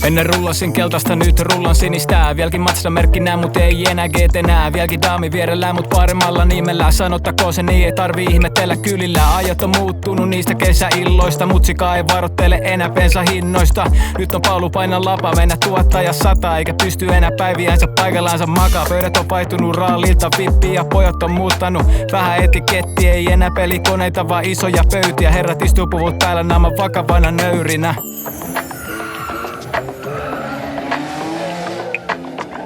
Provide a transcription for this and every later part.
Ennen rullasin keltaista, nyt rullan sinistä. Vieläkin Mazda-merkki nää, mut ei enää GT nää. Vieläkin daami vierellä, mut paremmalla nimellä. Sanottakoon se niin, ei tarvii ihmetellä kylillä. Ajat on muuttunut niistä kesäilloista. Mutsika ei varoittele enää bensahinnoista. Nyt on Paulu paina lapa, mennä tuottaja 100. Eikä pysty enää päiviänsä paikallaansa makaa. Pöydät on vaihtunut raallilta vippiä ja pojat on muuttanut vähän etiketti. Ei enää pelikoneita, vaan isoja pöytiä. Herrat istuu puvut päällä, naama vakavana nöyrinä.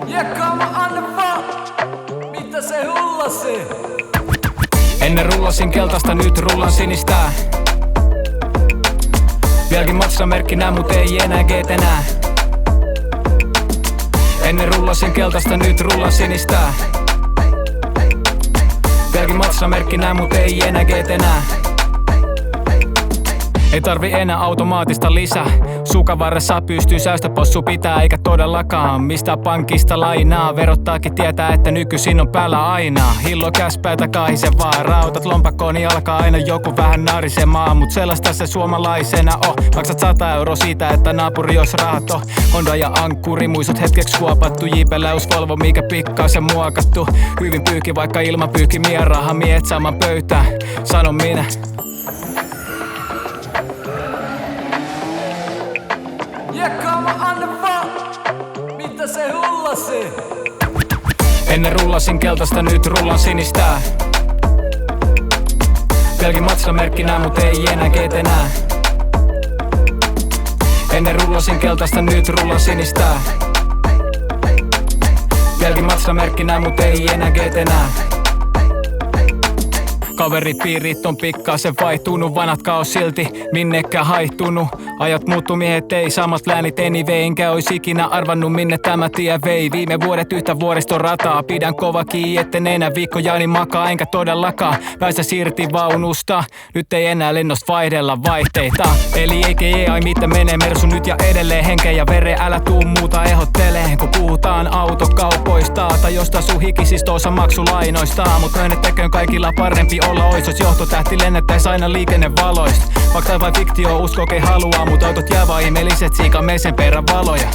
Ja come on the fuck, mitä se hullasi? Ennen rullasin keltaista, nyt rullan sinistä. Vieläkin Mazda-merkki nää, mut ei enää GT nää. Ennen rullasin keltaista, nyt rullan sinistä. Vieläkin Mazda-merkki nää, mut ei enää GT nää. Ei tarvi enää automaattista lisää. Sukavarressa pystyy säästöpossu pitää, eikä todellakaan mistä pankista lainaa. Verottaakin tietää, että nykyisin on päällä aina. Hillo käspäitä kahise vaan. Rautat lompakkoon, niin alkaa aina joku vähän narisemaan. Mut sellaista se suomalaisena on. Maksat 100 € siitä, että naapuri jos rahat on. Honda ja ankkuri, muistot hetkeksi kuopattu. J-Peleus Volvo, mikä pikkasen muokattu. Hyvin pyyki, vaikka ilman pyyki mie raha. Mie et saman pöytään, sanon minä. Ja come on the fuck, mitä se hullasi? Ennen rullasin keltaista, nyt rullan sinistä. Vieläkin Mazda-merkki nää, mut ei enää GT nää. Ennen rullasin keltaista, nyt rullan sinistä. Vieläkin Mazda-merkki nää, mut ei enää GT nää. Kaverit, piirit on pikkasen vaihtunut, vanhat kaos silti minnekään haihtunut. Ajat muuttu, miehet ei samat läänit anyway. Enkä ois ikinä arvannut minne tämä tie vei. Viime vuodet yhtä vuoriston rataa. Pidän kova kiinni, etten enää viikkojaani makaa. Enkä todellakaan päästä irti vaunusta. Nyt ei enää lennosta vaihdella vaihteita. Eli eikä ai mitä menee Mersu nyt ja edelleen. Henkeä ja vere, älä tuu muuta ehottelee. Kun puhutaan autokaupoista tai jostain sun hikisistä osa maksulainoista. Mut myönnettäköön kaikilla parempi olla ois. Johtotähti lennettäis aina liikennevaloista. Fakta vai fiktio, usko ei halua, mut autot jää vaan ihmeelliset siika mesen perän valoja.